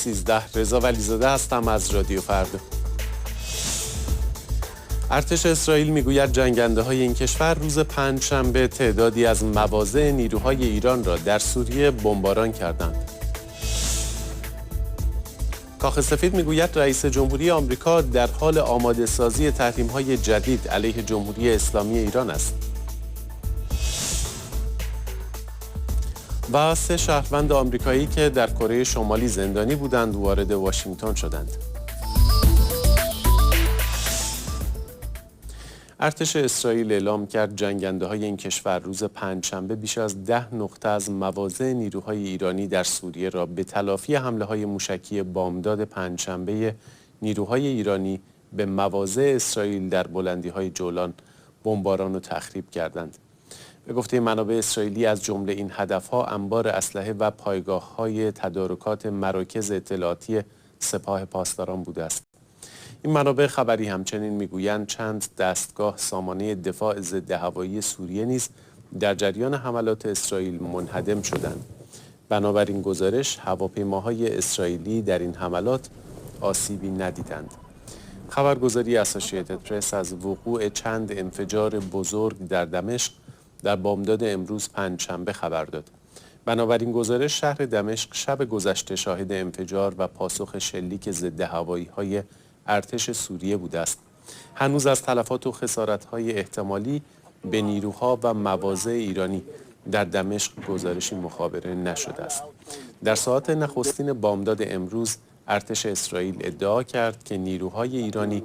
13 رضا ولیزاده هستم از رادیو فردا. ارتش اسرائیل میگوید جنگنده‌های این کشور روز پنجشنبه تعدادی از مواضع نیروهای ایران را در سوریه بمباران کردند. کاخ سفید میگوید رئیس جمهوری آمریکا در حال آماده سازی تحریم‌های جدید علیه جمهوری اسلامی ایران است. و 3 شهروند آمریکایی که در کره شمالی زندانی بودند وارد واشنگتن شدند. ارتش اسرائیل اعلام کرد جنگنده‌های این کشور روز پنجشنبه بیش از 10 نقطه از مواضع نیروهای ایرانی در سوریه را به تلافی حمله‌های موشکی بامداد پنجشنبه نیروهای ایرانی به مواضع اسرائیل در بلندی‌های جولان بمباران و تخریب کردند. به گفته منابع اسرائیلی از جمله این هدف‌ها انبار اسلحه و پایگاه‌های تدارکات مراکز اطلاعاتی سپاه پاسداران بوده است. این منابع خبری همچنین میگویند چند دستگاه سامانه دفاع ضد هوایی سوریه نیز در جریان حملات اسرائیل منهدم شدند. بنابراین گزارش هواپیماهای اسرائیلی در این حملات آسیبی ندیدند. خبرگزاری اسوسییتد پرس از وقوع چند انفجار بزرگ در دمشق در بامداد امروز پنجشنبه خبر داد. بنابراین گزارش شهر دمشق شب گذشته شاهد انفجار و پاسخ شلیک ضد هوایی‌های ارتش سوریه بوده است. هنوز از تلفات و خسارت‌های احتمالی به نیروها و مواضع ایرانی در دمشق گزارشی مخابره نشده است. در ساعات نخستین بامداد امروز ارتش اسرائیل ادعا کرد که نیروهای ایرانی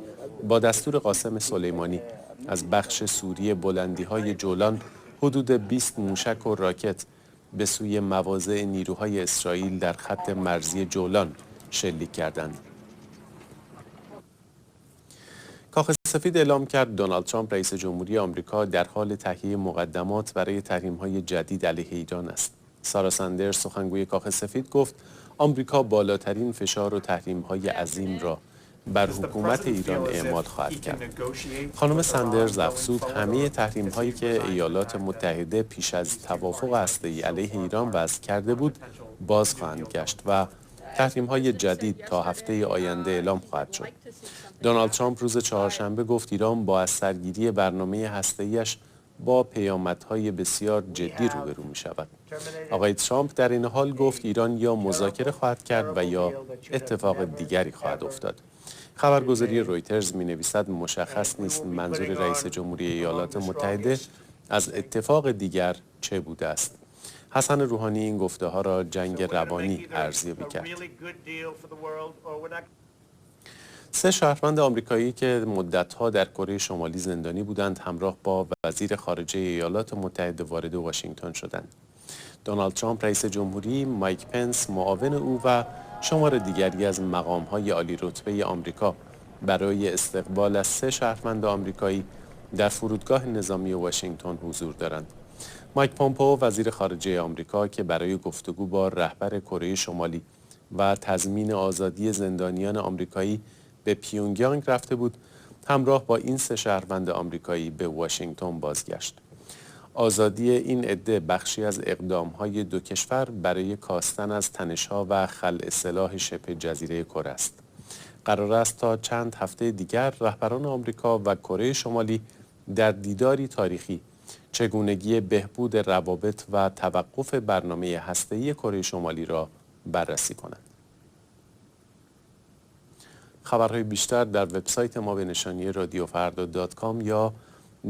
با دستور قاسم سلیمانی از بخش سوریه بلندی‌های جولان حدود 20 موشک و راکت به سوی مواضع نیروهای اسرائیل در خط مرزی جولان شلیک کردند. کاخ سفید اعلام کرد دونالد ترامپ رئیس جمهوری آمریکا در حال تهیه مقدمات برای تحریم‌های جدید علیه ایران است. سارا سندرز سخنگوی کاخ سفید گفت آمریکا بالاترین فشار و تحریم‌های عظیم را بر حکومت ایران اعمال خواهد کرد. خانم سندرز افزود همه تحریم‌هایی که ایالات متحده پیش از توافق هسته‌ای علیه ایران وضع کرده بود باز خواهند گشت و تحریم‌های جدید تا هفته آینده اعلام خواهد شد. دونالد ترامپ روز چهارشنبه گفت ایران با از سرگیری برنامه هسته‌ایش با پیامدهای بسیار جدی روبرو می‌شود. آقای ترامپ در این حال گفت ایران یا مذاکره خواهد کرد و یا اتفاق دیگری خواهد افتاد. خبرگزاری رویترز می‌نویسد مشخص نیست منظور رئیس جمهوری ایالات متحده از اتفاق دیگر چه بوده است. حسن روحانی این گفته‌ها را جنگ روانی ارزیابی کرد. 3 شهروند آمریکایی که مدت‌ها در کره شمالی زندانی بودند همراه با وزیر خارجه ایالات متحده وارد واشنگتن شدند. دونالد ترامپ رئیس جمهوری، مایک پنس معاون او و شمار دیگری از مقام‌های عالی رتبه آمریکا برای استقبال از 3 شهروند آمریکایی در فرودگاه نظامی واشنگتن حضور دارند. مایک پومپئو وزیر خارجه آمریکا که برای گفتگو با رهبر کره شمالی و تضمین آزادی زندانیان آمریکایی به پیونگیانگ رفته بود، همراه با این 3 شهروند آمریکایی به واشنگتن بازگشت. آزادی این عده بخشی از اقدام‌های 2 کشور برای کاستن از تنش‌ها و خلع سلاح شبه جزیره کره است. قرار است تا چند هفته دیگر رهبران آمریکا و کره شمالی در دیداری تاریخی چگونگی بهبود روابط و توقف برنامه هسته‌ای کره شمالی را بررسی کنند. خبرهای بیشتر در وبسایت ما به نشانی رادیو فردا .com یا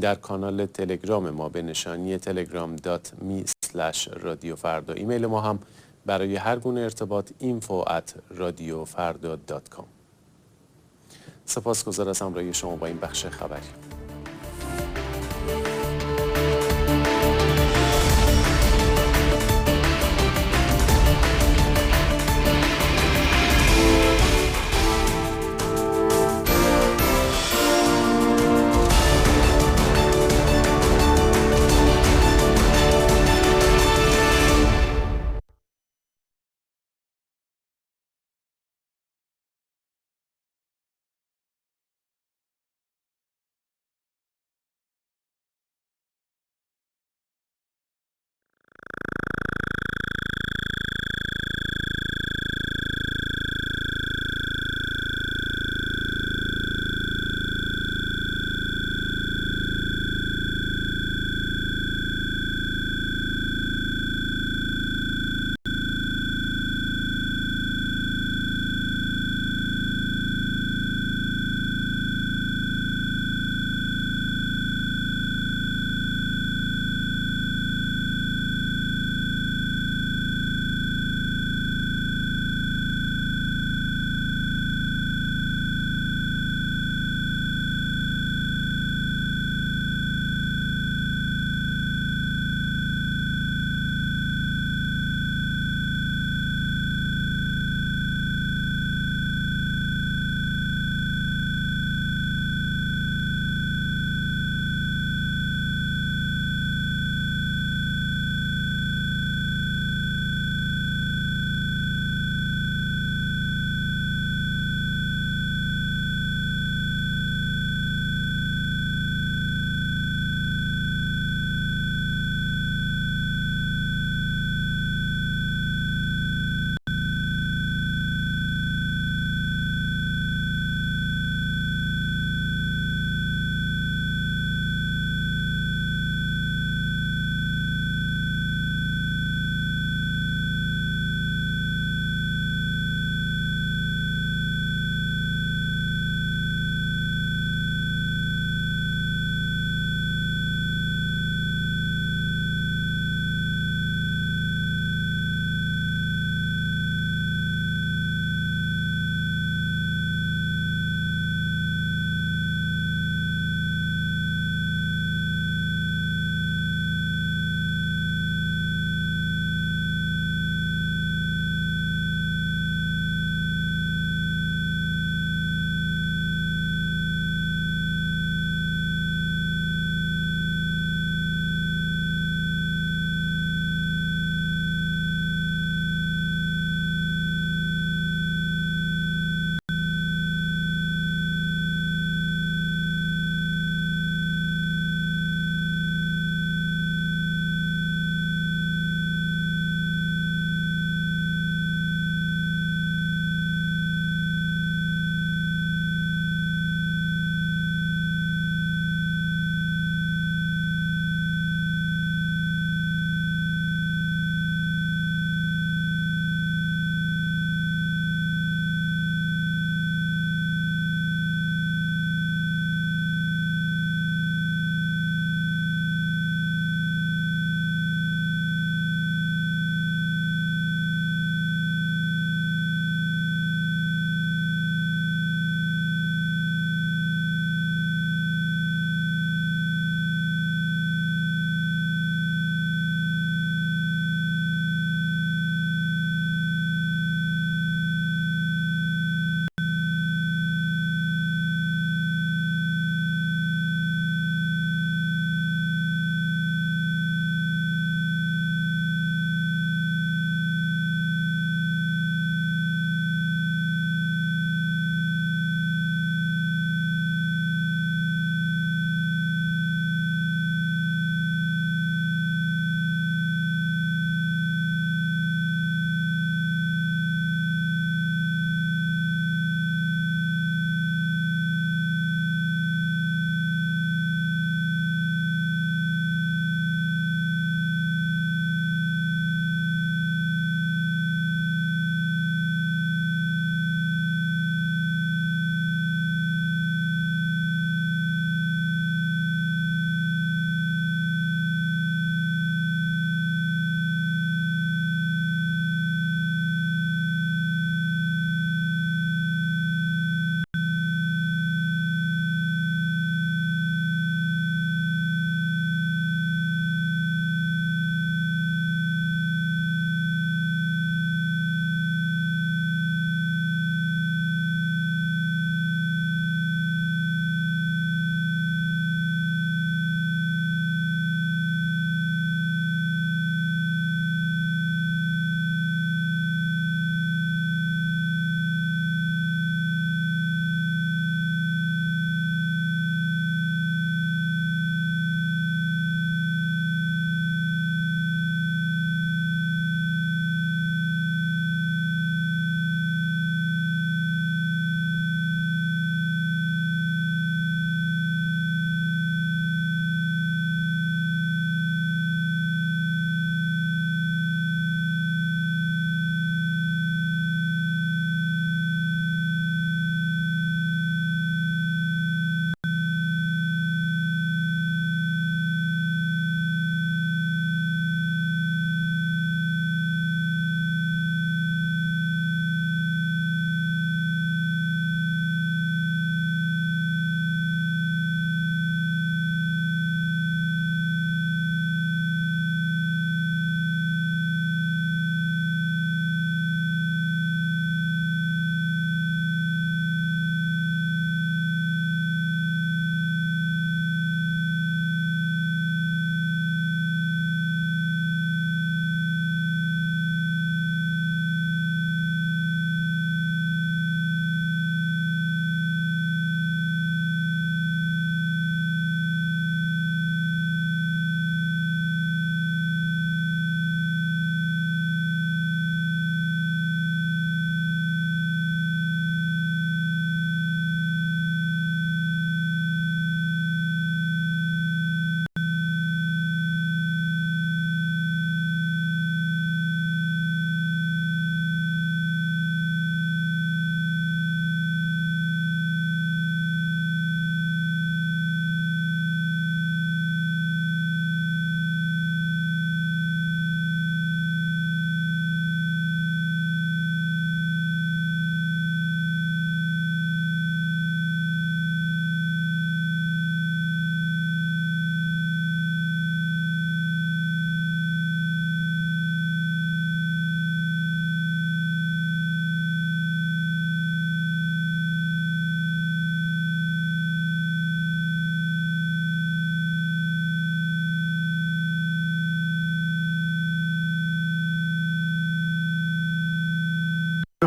در کانال تلگرام ما به نشانی telegram.me/رادیوفردا. ایمیل ما هم برای هر گونه ارتباط info@radiofarda.com. سپاسگزار از همراهی شما با این بخش خبری.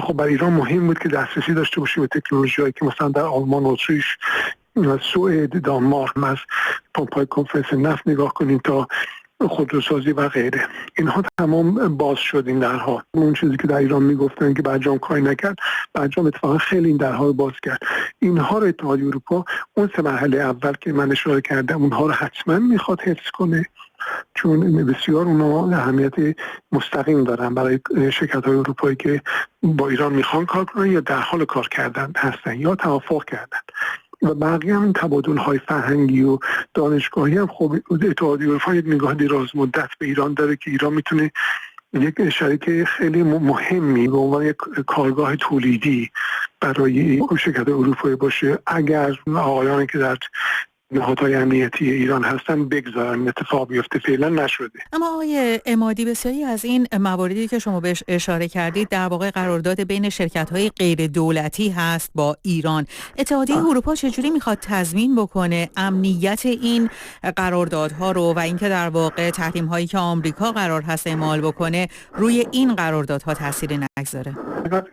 خب برای ایران مهم بود که دسترسی داشته باشه به تکنولوژی‌هایی که مثلا در آلمان، اتریش، سوئد، دانمارک، از پمپ‌های کنفرانس نفت نگاه کنیم تا خودروسازی و غیره. اینها تمام باز شد این درها. اون چیزی که در ایران میگفتن که برجام کاری نکرد، برجام اتفاقا خیلی این درها رو باز کرد. اینها رو اتحادیه اروپا اون 3 مرحله اول که من اشاره کردم اونها رو حتما میخواد حفظ کنه، چون بسیار اونها اهمیت مستقیم دارن برای شرکت‌های اروپایی که با ایران میخوان کار کنن یا در حال کار کردن هستن یا توافق کردن. و بقیه هم این تبادل‌های فرهنگی و دانشگاهی هم خب اتحادیه اروپا یک نگاه دراز مدت به ایران داره که ایران میتونه یک شریک خیلی مهمی به عنوان یک کارگاه تولیدی برای شرکت اروپایی باشه اگر آقایانی که در نهادهای امنیتی ایران هستن بگذارن اتفاق بیفته. فعلا نشده. اما آقای عمادی، بسیاری از این مواردی که شما بهش اشاره کردید در واقع قرارداد بین شرکت‌های غیر دولتی هست با ایران. اتحادیه اروپا چجوری میخواد تضمین بکنه امنیت این قراردادها رو و اینکه در واقع تحریم‌هایی که آمریکا قرار هست اعمال بکنه روی این قراردادها تأثیری نگذاره؟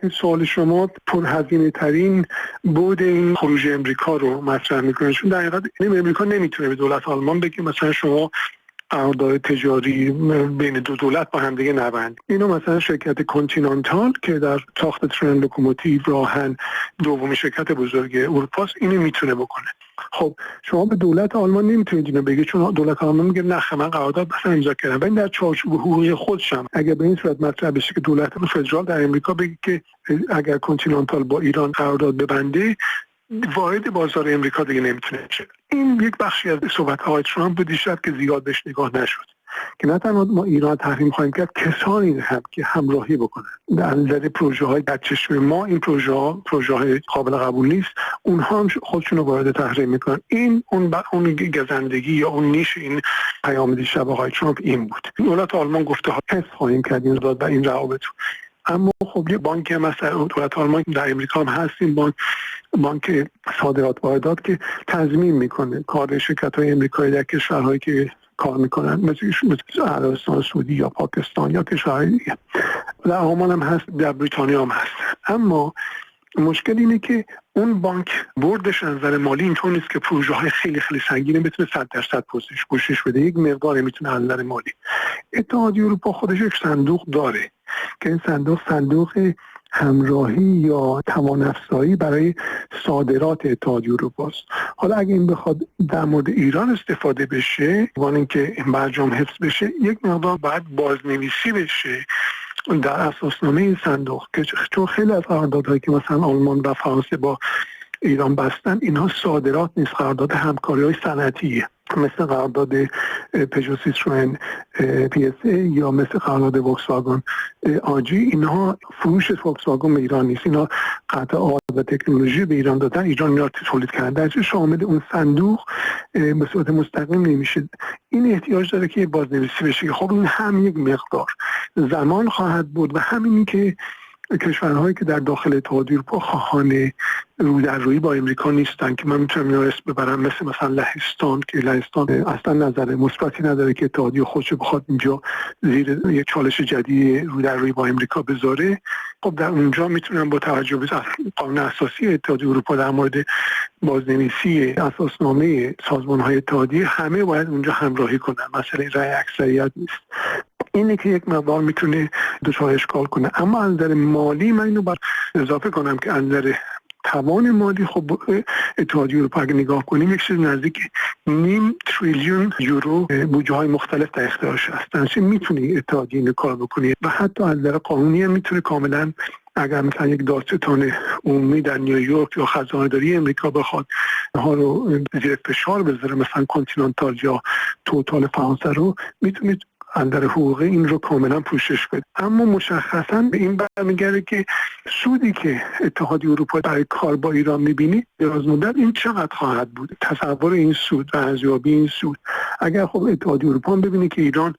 این سوال شما پرهزینه ترین بود این خروج امریکا رو مطرح میکنه، چون در حقیقت امریکا نمیتونه به دولت آلمان بگه مثلا شما قرارداد تجاری بین دو دولت با هم دیگه نبند. اینو مثلا شرکت کانتیننتال که در ساخت ترن لوکوموتیو راهن دومین شرکت بزرگ اروپا است اینو میتونه بکنه. خب شما به دولت آلمان نمیتونید اینو بگید، چون دولت آلمان میگه نه من قرارداد مثلا امضا کردم. ولی در چارچوب حقوقی خودشم اگر به این صورت مطرح بشه که دولت فدرال در امریکا بگه که اگر کانتیننتال با ایران قرارداد ببنده وارد بازار امریکا دیگه نمیتونه بشه. این یک بخشی از صحبت آقای ترامپ بود دیشب که زیاد بهش نگاه نشد که نه تنها ما ایران تحریم خواهیم کرد، کسانی هم که همراهی بکنن در نظر پروژه های در چشم ما این پروژه های قابل قبول نیست، اونها هم خودشون رو وارد تحریم میکنن. این اون گزندگی یا اون نیش این پیام دیشب آقای ترامپ این بود. دولت آلمان گفته ها حفظ خواهیم کرد این داد و این روابط. اما خب یه بانک هم مثلا دولت آلمان در امریکا هم هست، این بانک صادرات واردات که تضمین میکنه کار شرکت‌های امریکایی در کشورهایی که کار میکنن مثل عربستان سعودی یا پاکستان یا کشورهای دیگه. در آلمان هم هست، در بریتانیا هم هست. اما مشکل اینه که اون بانک بردش از نظر مالی اینطور نیست که پروژه های خیلی خیلی سنگینه بتونه 100% پوشش بده. یک مقداری میتونه از نظر مالی. اتحادیه اروپا خودش یک صندوق داره که این صندوق همراهی یا توان افزایی برای صادرات اتحادیه اروپا است. حالا اگه این بخواد در مورد ایران استفاده بشه وان اینکه این برجام حفظ بشه، یک مقدار باید بازنویسی بشه در اساسنامه این صندوق، که چون خیلی از قراردادهایی که مثلا آلمان و فرانسه با ایران بستن اینها صادرات نیست، قرارداد همکاری‌های صنعتیه، مثل قرارداد پژو سیتروئن پی اس ای یا مثل قرارداد فولکس واگن آجی. اینها فروش فولکس واگن به ایران نیست، اینها قطعات و تکنولوژی به ایران دادن، ایران اینا تولید کرده، در شامل اون صندوق به صورت مستقیم نمیشه. این احتیاج داره که بازنویسی بشه که خب این هم یک مقدار زمان خواهد بود و همینی که کشورهایی که در داخل اتحادیه اروپا خواهان رودررویی با امریکا نیستن که من میتونم اینا اسم ببرم، مثلا لهستان که لهستان اصلا نظر مثبتی نداره که اتحادیه خودش بخواد اینجا زیر یک چالش جدید رودررویی با امریکا بذاره. خب در اونجا میتونم با توجه به قانون اساسی اتحادیه اروپا در مورد بازنویسی اساسنامه سازمان‌های اتحادیه همه باید اونجا همراهی کنن، مثلا رأی اکثریت نیست. اینه که یک مقدار میتونه دچار اشکال کنه. اما از نظر مالی من اینو باید اضافه کنم که از نظر توان مالی خب اتحادیه اروپا اگه نگاه کنیم یک چیز نزدیک 0.5 تریلیون یورو بودجه های مختلف در اختیارش هستن. چه میتونه اتحادیه اینو کار بکنه و حتی از نظر قانونی هم میتونه کاملا اگر مثلا یک دادستان عمومی در نیویورک یا خزانه‌داری امریکا بخواد ها رو زیر فشار بذاره، مثلا کانتیننتال یا توتال فرانسه رو، میتونه اندر حقوقی این رو کاملا پوشش بده. اما مشخصا به این برمیگرده که سودی که اتحادیه اروپا برای کار با ایران میبینی دراز مدت این چقدر خواهد بود، تصور این سود و ارزیابی این سود. اگر خب اتحادیه اروپا ببینه که ایران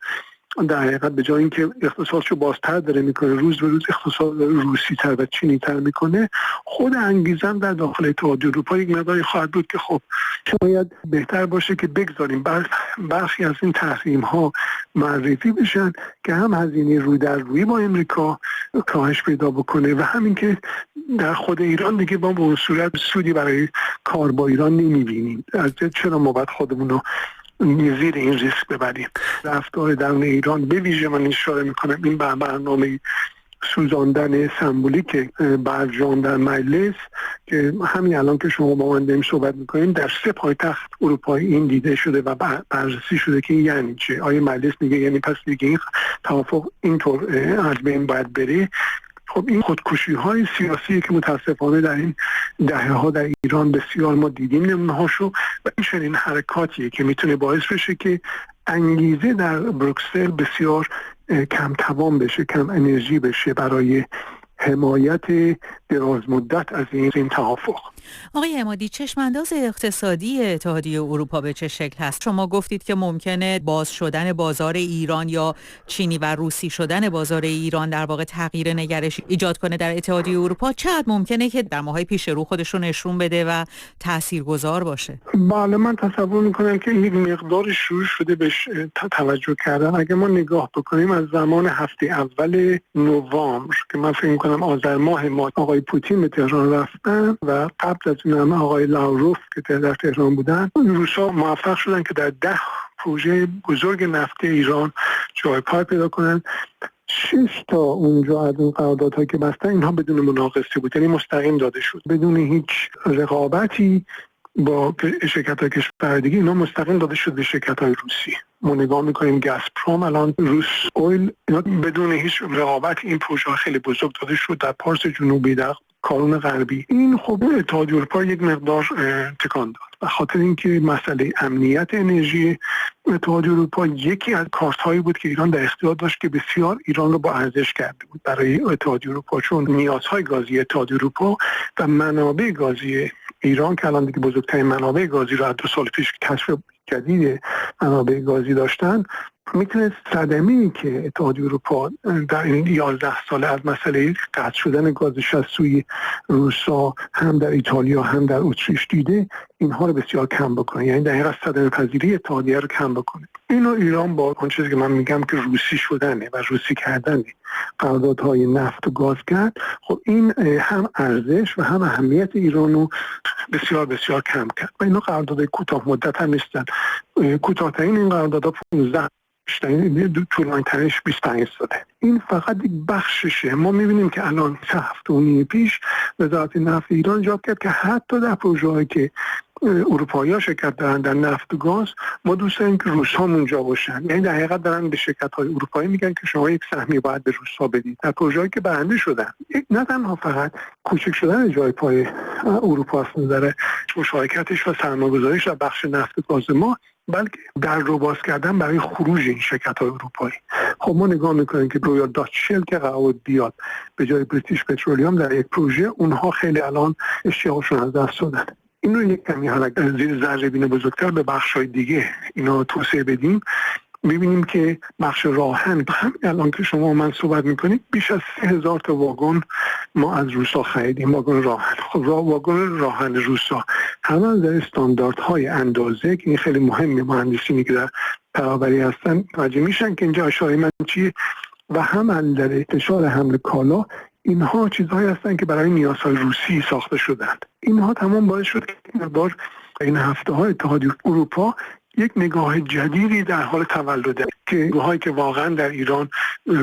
در حقیقت به جای اینکه اقتصادشو بازتر داره میکنه، روز به روز اقتصاد روسی تر و چینی تر میکنه، خود انگیزه در داخل اتحادیه اروپا یک مقداری خواهد بود که خب شاید بهتر باشه که بگذاریم برخی از این تحریم ها معرفی بشن که هم هزینه رو در روی با امریکا کاهش پیدا بکنه و همین که در خود ایران دیگه با به اون صورت سودی برای کار با ایران نمیبینیم. از چرا ما باید خودمون رو زیر این ریسک ببریم؟ رفتار درون ایران به ویژه من اشاره میکنم این برنامه سوزاندن سمبولیک برجام در مجلس که همین الان که شما با من داریم صحبت میکنیم در 3 پایتخت اروپایی این دیده شده و بررسی شده که یعنی چه؟ آیا مجلس میگه یعنی پس دیگه این توافق اینطور از بین باید بره؟ خب این خودکشی های سیاسی که متاسفانه در این دهه ها در ایران بسیار ما دیدیم نمونه هاشو و این چنین حرکاتیه که میتونه باعث بشه که انگیزه در بروکسل بسیار کم توان بشه، کم انرژی بشه برای حمایت دراز مدت از این توافق. آقای عمادی، چشمانداز اقتصادی اتحادیه اروپا به چه شکل هست؟ شما گفتید که ممکنه باز شدن بازار ایران یا چینی و روسی شدن بازار ایران در واقع تغییر نگرش ایجاد کنه در اتحادیه اروپا. چقدر ممکنه که در ماهای پیش رو خودش رو نشون بده و تاثیرگذار باشه؟ بله، من تصور میکنم که یک مقدار شروع شده بهش توجه کردن. اگه ما نگاه بکنیم از زمان هفته اول نوامبر که من فکر میکنم آذر ماه ما آقای پوتین به تهران رفتن و قبل از اون هم آقای لاوروف که در تهران بودن، روسا موفق شدن که در 10 پروژه بزرگ نفتی ایران جای پای پیدا کنن. 6 تا اونجا از اون قراردادها که بستن اینها بدون مناقصه بود، یعنی مستقیم داده شد بدون هیچ رقابتی با شرکت‌های کشور دیگه. اینا مستقیم داده شد به شرکت‌های روسی. ما نگاه می‌کنیم گازپروم الان، روس اویل، اینا بدون هیچ رقابت این پروژه خیلی بزرگ داده شد در پارس جنوبی، در کارون غربی. این خب اتحادیه اروپا یک مقدار تکان داد و خاطر اینکه مسئله امنیت انرژی اتحادیه اروپا یکی از کارت‌هایی بود که ایران در اختیار داشت که بسیار ایران رو با ارزش کرده بود برای اتحادیه اروپا، چون نیازهای گازی اتحادیه اروپا و منابع گازی ایران که الان دیگه بزرگترین منابع گازی رو از 2 سال پیش کشف جدید منابع گازی داشتن، میتونه صدمه‌ای که اتحادیه اروپا در این 11 ساله از مسئله قطع شدن گازش از سوی روسا هم در ایتالیا هم در اتریش دیده، اینها رو بسیار کم بکنه، یعنی در حقیقت صدمه‌پذیری اتحادیه رو کم بکنه. اینو ایران با اون چیزی که من میگم که روسی شدنه و روسی کردن قراردادهای نفت و گاز کرد، خب این هم ارزش و هم اهمیت ایران رو بسیار بسیار کم کرد و اینا قراردادهای کوتاه مدت هم نیستن. کوتاه‌ترین این قراردادها 15 طولانی ترینش 25 ساله. این فقط یک بخششه. ما میبینیم که الان 3 هفته و نیم پیش وزارت نفت ایران ایجاد کرد که حتی در پروژه‌هایی که اروپایی‌ها شرکت دارن در نفت و گاز، ما دوست داریم که روس‌ها اونجا باشن. یعنی در حقیقت دارن به شرکت‌های اروپایی میگن که شما یک سهمی باید به روس‌ها بدید. در پروژه‌ای که برنده شدن، نه تنها فقط کوچک شدن جای پای اروپا از نظر مشارکتش و سرمایه‌گذاریش در بخش نفت و گاز ما، بلکه در رو باز کردن برای خروج این شرکت‌های اروپایی. خب ما نگاه می‌کنیم که رویال داچ شل که قرار بیاد به جای بریتیش پترولیوم در یک پروژه، اونها خیلی الان اشتیاقشون از دست دادن. این رو یک کمی حالا زیر ذره‌بین بزرگتر به بخش‌های دیگه اینا توسعه بدیم، می‌بینیم که بخش راهن همین الان که شما من صحبت می‌کنید بیش از 3000 تا واگن ما از روسا خریدیم، واگن راهن. خب واگن راهن روسا هم از استانداردهای اندازه که این خیلی مهمه، مهندسینی که در ترابری هستن توجه میشن که اینجا اشاره من چیه، و هم در انتشار حمل کالا، اینها چیزهایی هستن که برای نیازهای روسی ساخته شدند. اینها تمام باعث شد که این هفته‌های اتحادیه اروپا یک نگاه جدیدی در حال تولده، که نگاهایی که واقعا در ایران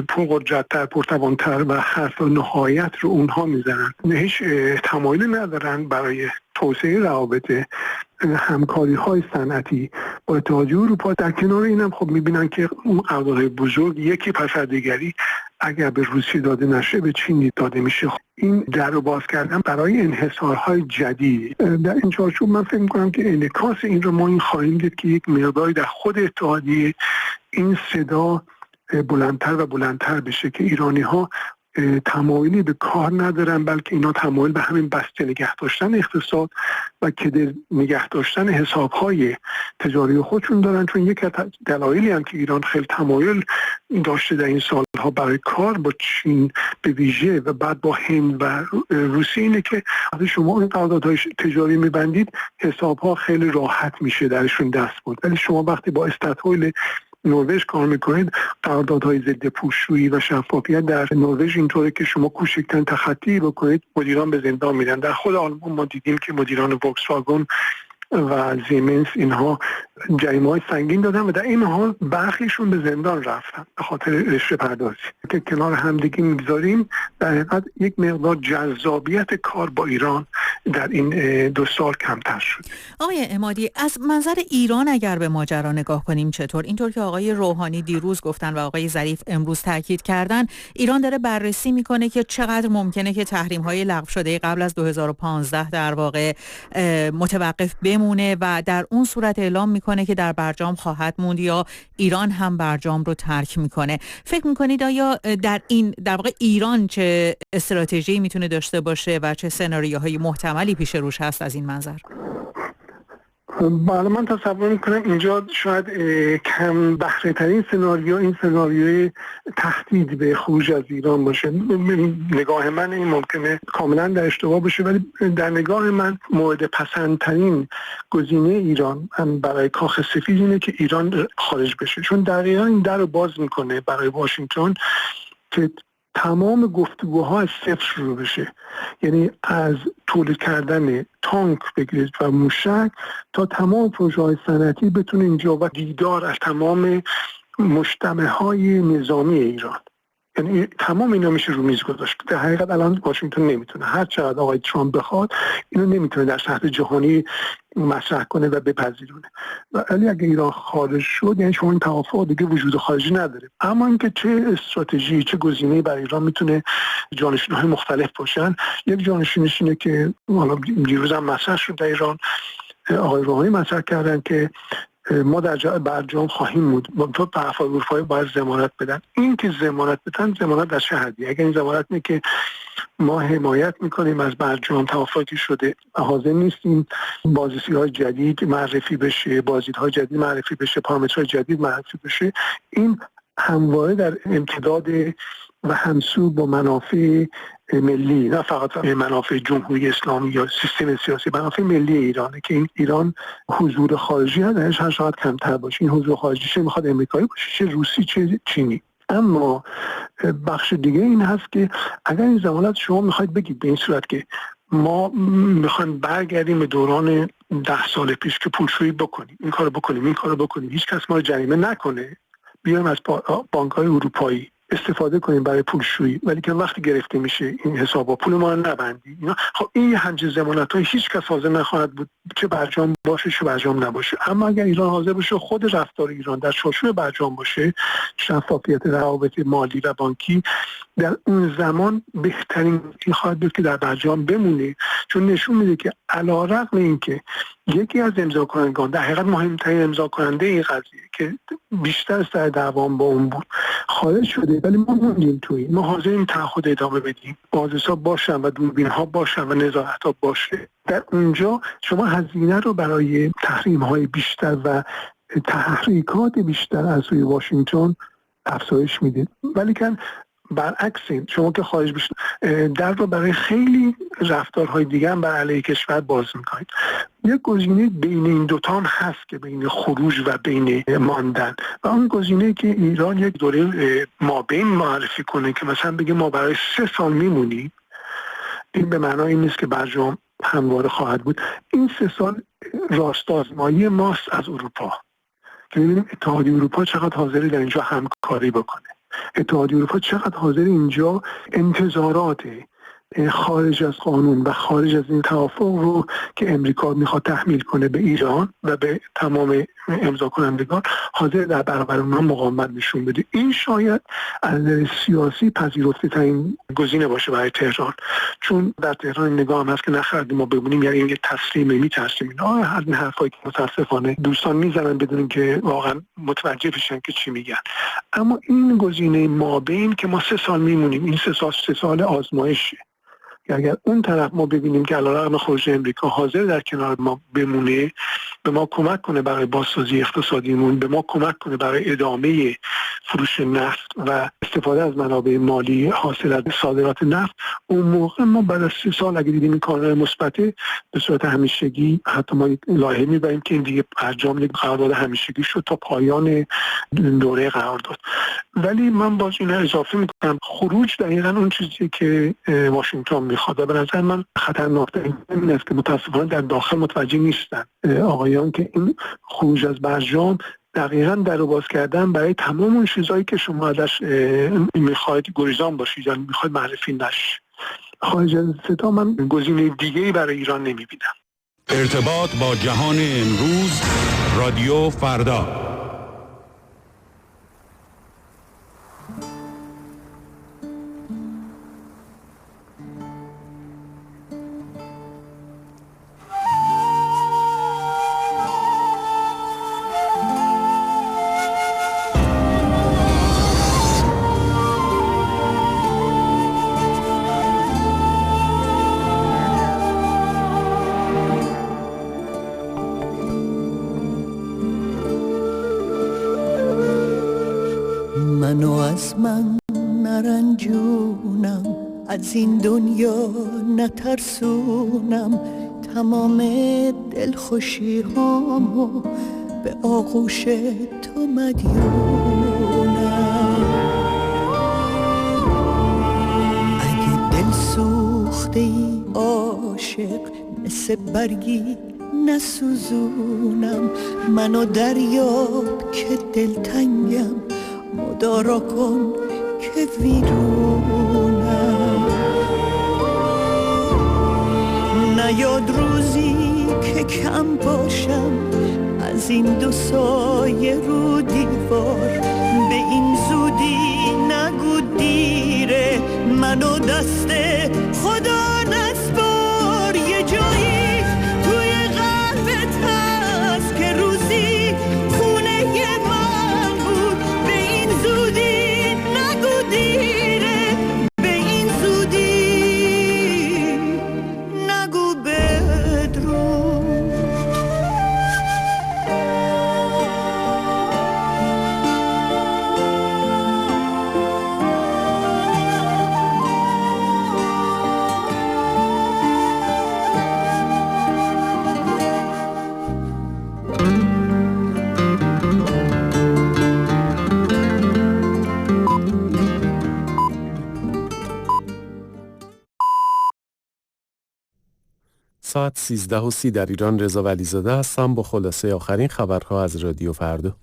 پرقدرت‌تر، پرتوان‌تر و حرف نهایت رو اونها میزنن، هیچ تمایلی ندارن برای توسعه روابط همکاری‌های صنعتی با اتحادیه اروپا. در کنار اینم خب می‌بینن که اون قراردادهای بزرگ یکی پس از دیگری اگر به روسیه داده نشه به چین داده میشه. این در رو باز کردن برای انحصارهای جدید. در این چارچوب من فکر می‌کنم که انعکاس این رو ما این خواهیم دید که یک مقداری در خود اتحادیه این صدا بلندتر و بلندتر بشه که ایرانی‌ها تمایلی به کار ندارن، بلکه اینا تمایل به همین بسته نگه داشتن اقتصاد و کده نگه داشتن حسابهای تجاری خودشون دارن. چون یک از دلایلی هم که ایران خیلی تمایل داشته در این سالها برای کار با چین به ویژه و بعد با هند و روسیه اینه که وقتی شما این قراردادهای تجاری میبندید حسابها خیلی راحت میشه درشون دست بود. ولی شما وقتی با استاتویل نروژ کار میکنید، قراردادهای ضد پوششویی و شفافیت در نروژ اینطوره که شما کوچکترین تخطی بکنید مدیران به زندان میرن. در خود آلمان ما دیدیم که مدیران فولکس واگن و زیمنس اینها جریمه‌های سنگین دادن و در این حال برخیشون به زندان رفتن به خاطر رشوه پردازی. که کنار همدیگه میگذاریم، در حقیقت یک مقدار جذابیت کار با ایران در این 2 سال کمتر شد. آقای عمادی، از منظر ایران اگر به ماجرا نگاه کنیم چطور؟ اینطور که آقای روحانی دیروز گفتن و آقای ظریف امروز تاکید کردن، ایران داره بررسی میکنه که چقدر ممکنه که تحریم‌های لغو شده قبل از 2015 در واقع متوقف بمونه و در اون صورت اعلام میکنه که در برجام خواهد موند یا ایران هم برجام رو ترک میکنه. فکر میکنید آیا در واقع ایران چه استراتژی میتونه داشته باشه و چه سناریوهای محتملی پیش روش هست از این منظر؟ بله، من تصور میکنم اینجا شاید کم بهره ترین سناریو این سناریوی تهدید به خروج از ایران باشه. نگاه من این ممکنه کاملا در اشتباه باشه، ولی در نگاه من مورد پسندترین گزینه ایران هم برای کاخ سفید اینه که ایران خارج بشه، چون دقیقا این در رو باز میکنه برای واشنگتن که تمام گفتگوها از صفر شروع بشه. یعنی از تولید کردن تانک بگیرید و موشک تا تمام پروژه‌های صنعتی بتونه اینجا و دیدار از تمام مجتمع‌های نظامی ایران. یعنی تمام اینا میشه رو میز گذاشت. در حقیقت الان واشنگتن نمیتونه، هر چقدر آقای ترامپ بخواد اینو نمیتونه در سطح جهانی مطرح کنه و بپذیرونه. ولی اگه ایران خارج شد یعنی شما این توافق دیگه وجود خارجی نداره. اما اینکه چه استراتژی، چه گزینه‌ای برای ایران میتونه جانشین‌های مختلف باشن، یک جانشینش اینه که حالا دیروز هم مطرح شد در ایران، آقای روحانی مطرح کردن که ما در برجام خواهیم بود و تو طرف اروپایی باید ضمانت بدن. این که ضمانت بدن، ضمانت در چه حدی؟ اگر این ضمانت اینه که ما حمایت میکنیم از برجام، توافقی شده، حاضر نیستیم بازی‌های جدید معرفی بشه، بازدیدهای جدید معرفی بشه، پارامترهای جدید معرفی بشه، این همواره در امتداد و همسو با منافع ملی، نه فقط منافع جمهوری اسلامی یا سیستم سیاسی، منافع ملی ایرانه که این ایران حضور خارجی ندارش، هر چقدر کمتر باشه. این حضور خارجی چه میخواد امریکایی باشه، چه روسی، چه چینی. اما بخش دیگه این هست که اگر این ضمانت شما میخواید بگید به این صورت که ما میخوایم برگردیم به دوران 10 سال پیش که پولشویی بکنیم، این کارو بکنیم، این کارو بکنیم، هیچ کس ما رو جریمه نکنه، بیایم از بانک‌های اروپایی استفاده کنیم برای پولشویی، ولی که وقتی گرفته میشه این حسابا پول ما رو نبندی. خب این همچین ضمانت‌های هیچ کس حاضر نخواهد بود، چه برجام باشه چه برجام نباشه. اما اگر ایران حاضر باشه خود رفتار ایران در چارچوب برجام باشه، شفافیت روابط مالی و بانکی، در اون زمان بهترین این خواهد بود که در برجام بمونه، چون نشون میده که علیرغم اینکه یکی از امضا کنندگان، در حقیقت مهمترین امضا کننده این قضیه که بیشتر سر دعوام با اون بود، خارج شده، ولی ما موندیم توی، ما حاضریم تعهد ادامه بدیم، بازرسا باشن و دوربین ها باشن و نظارت ها باشه. در اونجا شما هزینه رو برای تحریم های بیشتر و تحریکات بیشتر از روی واشنگتن افزایش میدید. ولی که برعکس این، شما که خارج بشید در رو برای خیلی رفتارهای دیگه هم بر علیه کشور باز میکنید. یک گزینه بین این دوتا هم هست که بین خروج و بین ماندن، و اون گزینه که ایران یک دوره مابین معرفی کنه که مثلا بگه ما برای 3 سال میمونیم. این به معنای این نیست که برجام همواره خواهد بود. این 3 سال راستازمایی ماست از اروپا که ببینیم اتحادیه اروپا چقدر حاضری در اینجا همکاری بکنه، اتحادیه اروپا چقدر حاضر اینجا انتظارات خارج از قانون و خارج از این توافق رو که امریکا میخواد تحمیل کنه به ایران و به تمام امضا کنندگان، حاضر در برابر اونها مقاومت نشون بده. این شاید از نظر سیاسی پذیرفته ترین گزینه باشه برای تهران، چون در تهران نگاه هم هست که نخردیم ما بمونیم، یعنی این تسلیم میترسیم. هر این حرفایی که متاسفانه دوستان میزنن بدون که واقعا متوجه بشن که چی میگن. اما این گزینه مابین که ما 3 سال میمونیم، این 3 سال آزمایشه. اگر اون طرف ما ببینیم که علیرغم خروج امریکا حاضر در کنار ما بمونه، به ما کمک کنه برای بازسازی اقتصادیمون، به ما کمک کنه برای ادامه فروش نفت و استفاده از منابع مالی حاصل از صادرات نفت، اون موقع ما بعد از 3 سال اگه دیدیم این کارهای مثبته، به صورت همیشگی حتی ما لایحه می‌بریم که این دیگه انجام قرارداد همیشگی شد تا پایان دوره قرارداد. ولی من باز اینو اضافه می‌کنم، خروج دقیقاً اون چیزی که واشنگتن میخواد و به نظر من خطرناک‌ترین این است که متاسفانه در داخل متوجه نیستن آقایان که این خروج از برجام دقیقاً در رو باز کردن برای تمام اون چیزایی که شما ازش میخواید گریزان باشید، یعنی میخواید معرفی نشید. خارج از ستا من گزینه دیگه‌ای برای ایران نمیبینم. ارتباط با جهان امروز، رادیو فردا. منو از من نرنجونم، از این دنیا نترسونم، تمام دلخوشی هامو به آغوش تو مدیونم. اگه دل سوخته ای عاشق، مثل برگی نسوزونم، منو دریاب که دلتنگم، مدارا کن که ویرونم. نیاد روزی که کم باشم از این 2 سایه رو دیوار، به این زودی نگو دیره، منو دست خدا نسپار. یه جایی توی قلبت هست که روزی خونه من بود، به این زودی نگو دیره، به این زودی نگو بدرود. ساعت 13:30 در ایران. رضا ولیزاده هستم با خلاصه آخرین خبرها از رادیو فردا.